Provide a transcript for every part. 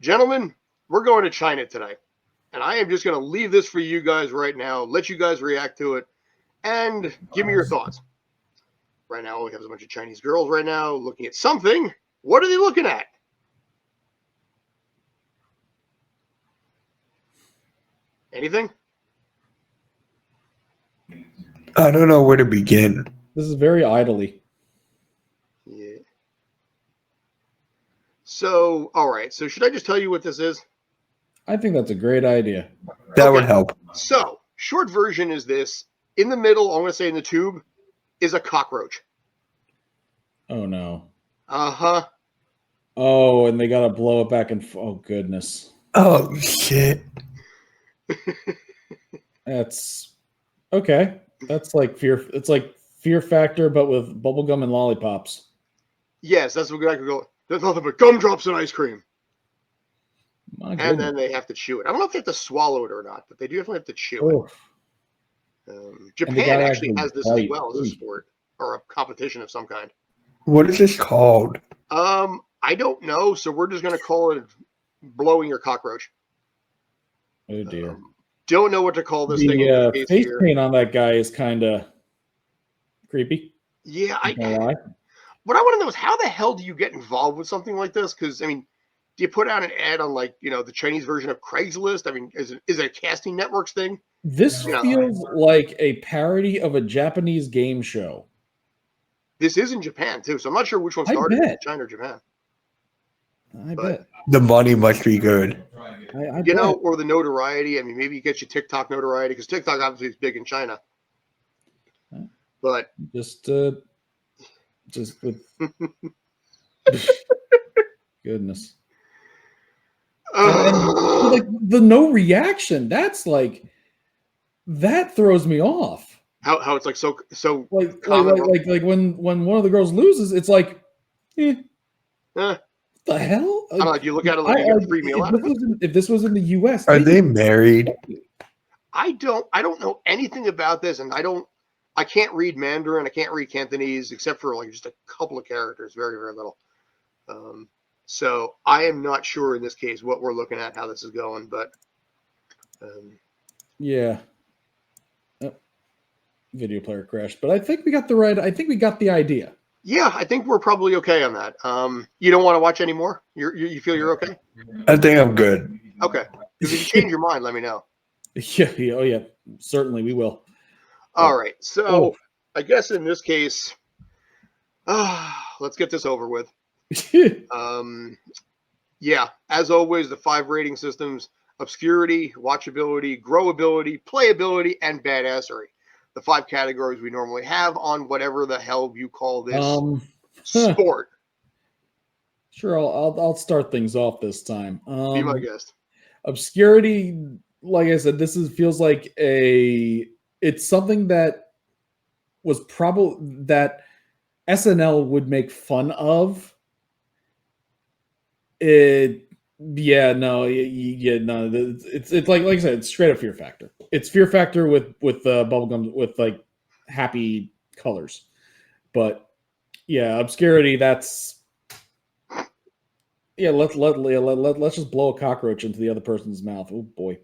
Gentlemen, we're going to China today. And I am just going to leave this for you guys right now, let you guys react to it, and give me your thoughts. Right now, we have a bunch of Chinese girls right now looking at something. What are they looking at? Anything? I don't know where to begin. This is very idly. Yeah. So, all right. So, should I just tell you what this is? I think that's a great idea. That would help. So, short version is this. In the middle, I'm going to say in the tube, is a cockroach. Oh, no. Uh-huh. Oh, and they got to blow it back and... Oh, goodness. Oh, shit. That's... Okay. That's like fear... It's like Fear Factor, but with bubblegum and lollipops. Yes, that's what I could go. There's nothing but gumdrops and ice cream. And then they have to chew it. I don't know if they have to swallow it or not, but they do definitely have to chew it. Japan actually has this as well as a sport or a competition of some kind. What is this called? I don't know, so we're just going to call it blowing your cockroach. Oh, dear. Don't know what to call this thing. The face paint on that guy is kind of creepy. Yeah, what I want to know is how the hell do you get involved with something like this? Because, I mean, do you put out an ad on, like, the Chinese version of Craigslist? I mean, is it a casting networks thing? This feels like a parody of a Japanese game show. This is in Japan, too, so I'm not sure which one started, China or Japan. I bet. The money must be good. Or the notoriety. I mean, maybe you get your TikTok notoriety, because TikTok obviously is big in China. But just with goodness. And like the no reaction, that throws me off. How it's like so like when one of the girls loses, it's like, what the hell? I don't know, you look at it like you get a free meal out of it. If this was in the US, are they married? I don't know anything about this, and I can't read Mandarin, I can't read Cantonese, except for like just a couple of characters, very, very little. So I am not sure in this case what we're looking at, how this is going, but yeah. Video player crashed, but I think we got the idea. Yeah, I think we're probably okay on that. You don't want to watch any more? You feel you're okay? I think I'm good. Okay. If you change your mind, let me know. Yeah. Oh, yeah. Certainly, we will. All right. So I guess in this case, let's get this over with. Yeah. As always, the 5 rating systems: obscurity, watchability, growability, playability, and badassery. The 5 categories we normally have on whatever the hell you call this sport. Sure, I'll start things off this time. Be my guest. Obscurity, like I said, feels like it's something that was probably that SNL would make fun of. It's like I said, it's straight up Fear Factor. It's Fear Factor with bubblegum with like happy colors, but yeah, obscurity. Let's just blow a cockroach into the other person's mouth. Oh boy,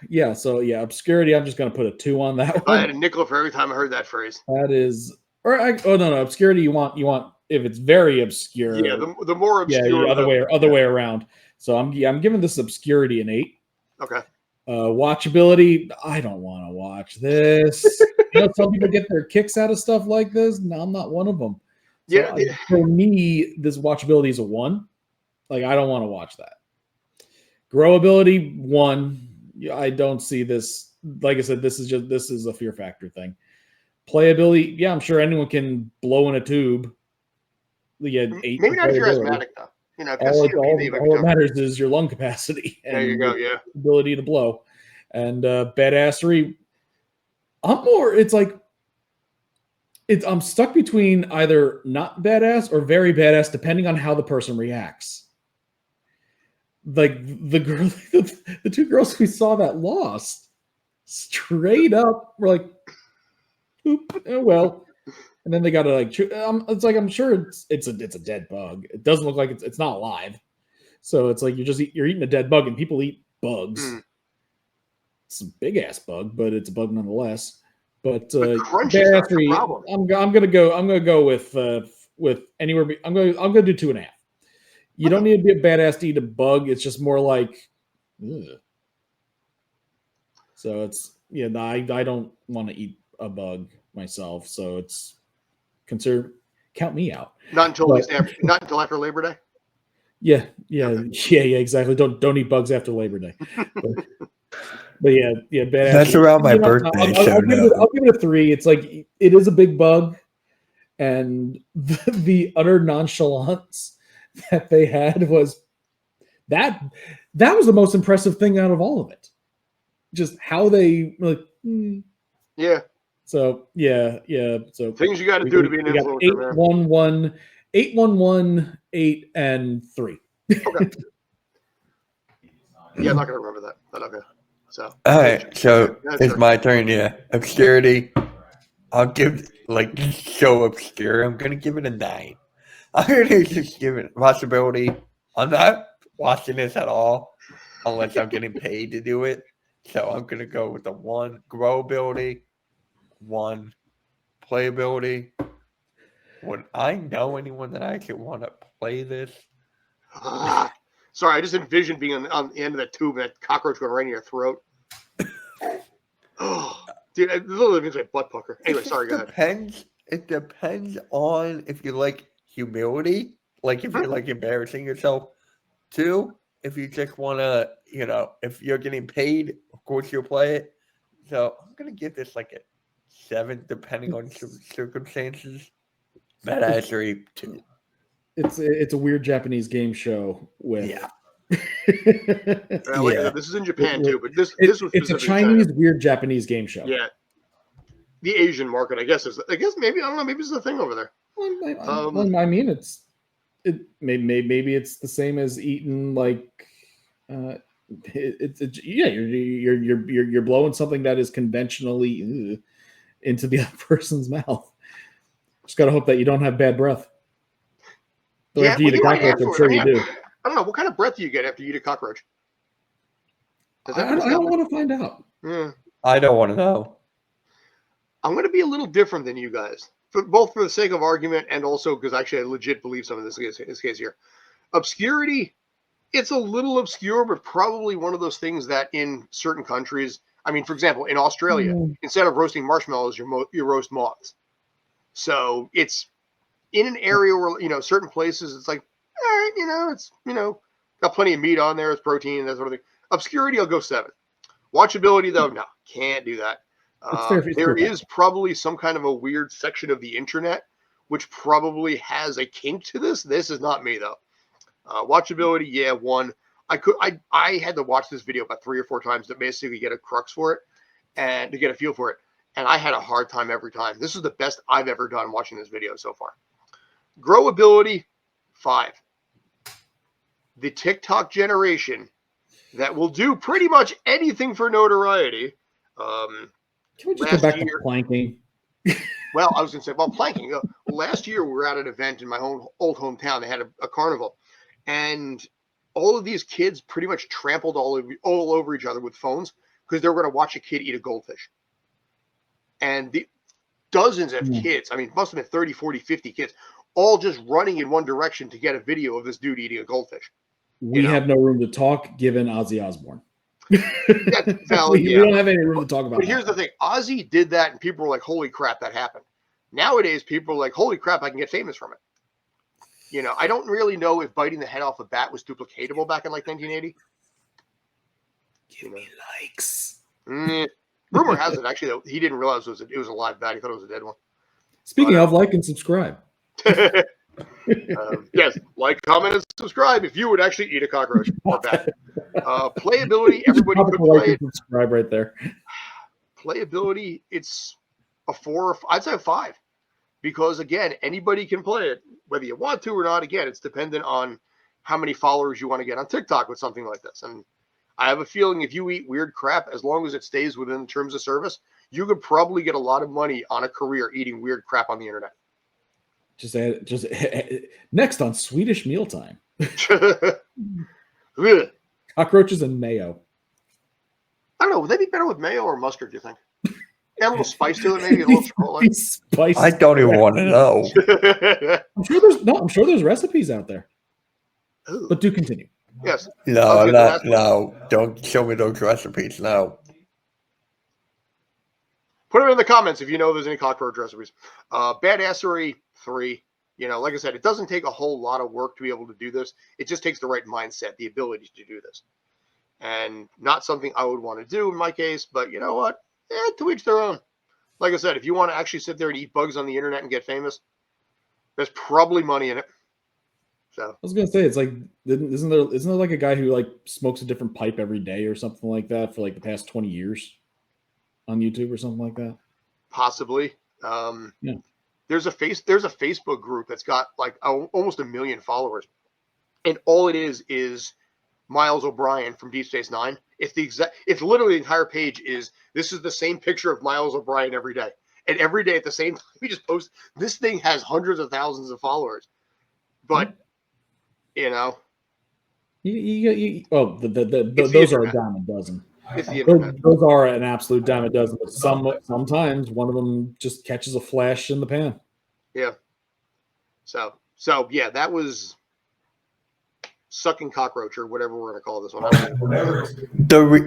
yeah. So yeah, obscurity. I'm just gonna put a 2 on that one. I had a nickel for every time I heard that phrase. That is, no, obscurity. You want if it's very obscure. Yeah, the more obscure. Yeah, other way around. So I'm giving this obscurity an 8. Okay. Watchability, I don't want to watch this. Some people get their kicks out of stuff like this. No, I'm not one of them. So for me, this watchability is a 1. Like, I don't want to watch that. Growability, 1. I don't see this. Like I said, this is a Fear Factor thing. Playability, yeah, I'm sure anyone can blow in a tube. Yeah, 8. Maybe not if you're asthmatic, though. All that matters is your lung capacity. And there you go, yeah. Ability to blow. And badassery, it's like, I'm stuck between either not badass or very badass, depending on how the person reacts. Like the 2 girls we saw that lost, straight up were like, oop, oh well. And then they got to like, it's like, I'm sure it's a dead bug. It doesn't look like it's not alive, So it's like you're eating a dead bug, and people eat bugs. Mm. It's a big ass bug, but it's a bug nonetheless. But crunchy is not the problem. I'm gonna go with anywhere. I'm gonna do 2.5. You don't need to be a badass to eat a bug. It's just more like, ugh. So it's I don't want to eat a bug myself. So it's count me out. Not until after Labor Day. Yeah, exactly. Don't eat bugs after Labor Day. But yeah, badass. That's around my birthday. I'll give it a 3. It's like it is a big bug, and the utter nonchalance that they had was that was the most impressive thing out of all of it. Just how they like. Yeah. So yeah. So things you got to do to be an influencer. 811, 811, 8 and 3. Okay. Yeah, I'm not gonna remember that, but okay. So all right, so it's my turn. Yeah, obscurity. I'll give so obscure. I'm gonna give it a 9. I'm gonna just give it possibility. I'm not watching this at all unless I'm getting paid to do it. So I'm gonna go with the 1 growability, 1 playability. Would I know anyone that actually want to play this? Sorry, I just envisioned being on the end of that tube and that cockroach going right in your throat. Oh, dude, it literally makes my butt pucker. Anyway, sorry, go ahead. It depends on if you like humility, like if you're like embarrassing yourself. 2, if you just want to, if you're getting paid, of course you'll play it. So I'm going to give this like a 7, depending on circumstances. Badassery 2. It's a weird Japanese game show with This is in Japan too, but this was it's a Chinese weird Japanese game show. Yeah, the Asian market, I guess maybe I don't know, maybe it's the thing over there. Well, I mean, maybe it's the same as eating you're blowing something that is conventionally into the other person's mouth. Just gotta hope that you don't have bad breath. After you eat a cockroach, I'm sure you do. I don't know what kind of breath do you get after you eat a cockroach. I don't want to find out. Yeah. I don't want to know. I'm going to be a little different than you guys, both for the sake of argument and also because actually I legit believe some of this case here. Obscurity, it's a little obscure, but probably one of those things that in certain countries, I mean, for example, in Australia, instead of roasting marshmallows, you roast moths. So it's in an area where, certain places, it's like, all right, it's, got plenty of meat on there. It's protein and that sort of thing. Obscurity, I'll go 7. Watchability, though, no, can't do that. There is probably some kind of a weird section of the internet which probably has a kink to this. This is not me, though. Watchability, yeah, 1. I had to watch this video about 3 or 4 times to basically get a crux for it and to get a feel for it. And I had a hard time every time. This is the best I've ever done watching this video so far. Growability, 5. The TikTok generation that will do pretty much anything for notoriety. Can we just go back to planking? Well, I was going to say, planking. Last year, we were at an event in my old hometown. They had a carnival. And all of these kids pretty much trampled all over each other with phones because they were going to watch a kid eat a goldfish. And the dozens of kids, I mean, must have been 30, 40, 50 kids, all just running in one direction to get a video of this dude eating a goldfish. We have no room to talk given Ozzy Osbourne. That's valid, we don't have any room to talk about. But here's the thing. Ozzy did that and people were like, holy crap, that happened. Nowadays, people are like, holy crap, I can get famous from it. I don't really know if biting the head off a bat was duplicatable back in like 1980. Give me likes. Rumor has it, actually, that he didn't realize it was a live bat. He thought it was a dead one. Speaking of, like and subscribe. Yes, like, comment, and subscribe if you would actually eat a cockroach or bat. Playability, everybody could play it. Subscribe right there. Playability, it's a 4. I'd say a 5, because again, anybody can play it, whether you want to or not. Again, it's dependent on how many followers you want to get on TikTok with something like this. And I have a feeling if you eat weird crap, as long as it stays within the terms of service, you could probably get a lot of money on a career eating weird crap on the internet. Just next on Swedish Mealtime. Cockroaches and mayo. I don't know. Would they be better with mayo or mustard, do you think? Add a little spice to it, maybe a little chocolate. Spice. I don't even want to know. I'm sure there's recipes out there. Ooh. But do continue. Yes. No. Don't show me those recipes. No. Put them in the comments if you know there's any cockroach recipes. Badassery 3. You know, like I said, it doesn't take a whole lot of work to be able to do this. It just takes the right mindset, the ability to do this. And not something I would want to do in my case, but you know what? To each their own. Like I said, if you want to actually sit there and eat bugs on the internet and get famous, there's probably money in it. So I was gonna say, it's like, isn't there like a guy who like smokes a different pipe every day or something like that for like the past 20 years on YouTube or something like that? Possibly. Yeah. There's a Facebook group that's got like almost 1 million followers, and all it is Miles O'Brien from Deep Space Nine. It's literally the entire page is this is the same picture of Miles O'Brien every day, and every day at the same time we just post. This thing has hundreds of thousands of followers, but you know, those are a dime a dozen. It's the internet. Those are an absolute dime a dozen. But sometimes one of them just catches a flash in the pan. Yeah. So yeah, that was sucking cockroach or whatever we're gonna call this one.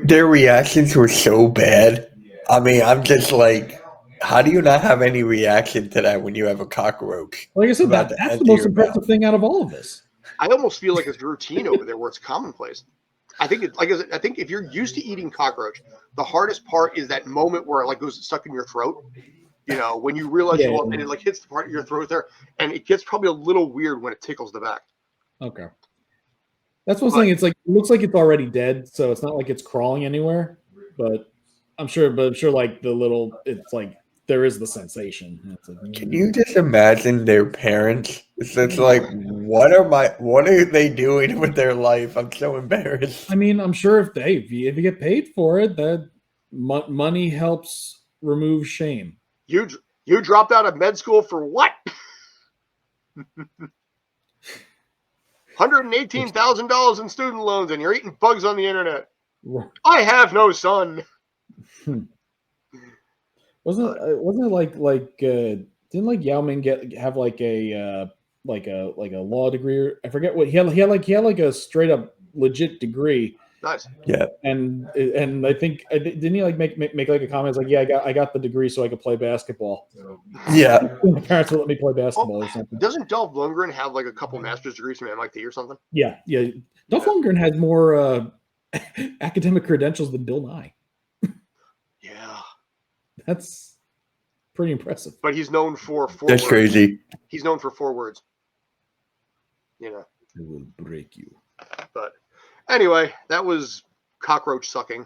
Their reactions were so bad. I mean, I'm just like, how do you not have any reaction to that when you have a cockroach? Like I said, that's the most impressive thing out of all of this. I almost feel like it's routine over there, where it's commonplace. I think I think if you're used to eating cockroach, the hardest part is that moment where it like goes stuck in your throat. You know, when you realize and it like hits the part of your throat there, and it gets probably a little weird when it tickles the back. Okay. That's what I'm saying. It's like, it looks like it's already dead, so it's not like it's crawling anywhere. But I'm sure like it's like there is the sensation. Like, can you just imagine their parents? It's like, what are they doing with their life? I'm so embarrassed. I mean, I'm sure if you get paid for it, that money helps remove shame. You dropped out of med school for what? $118,000 in student loans, and you're eating bugs on the internet. I have no son. Wasn't it like didn't like Yao Ming have like a law degree? I forget what he had like a straight up legit degree. Nice. Yeah. And I think didn't he like make like a comment? It's like, yeah, I got the degree so I could play basketball. Yeah. My parents would let me play basketball or something. Doesn't Dolph Lundgren have like a couple master's degrees from MIT or something? Yeah. Dolph Lundgren has more academic credentials than Bill Nye. Yeah. That's pretty impressive. But he's known for 4 That's words. crazy. He's known for 4 words. You know. I will break you. But anyway, that was cockroach sucking.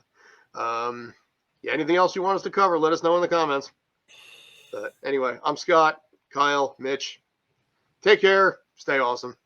Anything else you want us to cover, let us know in the comments. But anyway, I'm Scott, Kyle, Mitch. Take care. Stay awesome.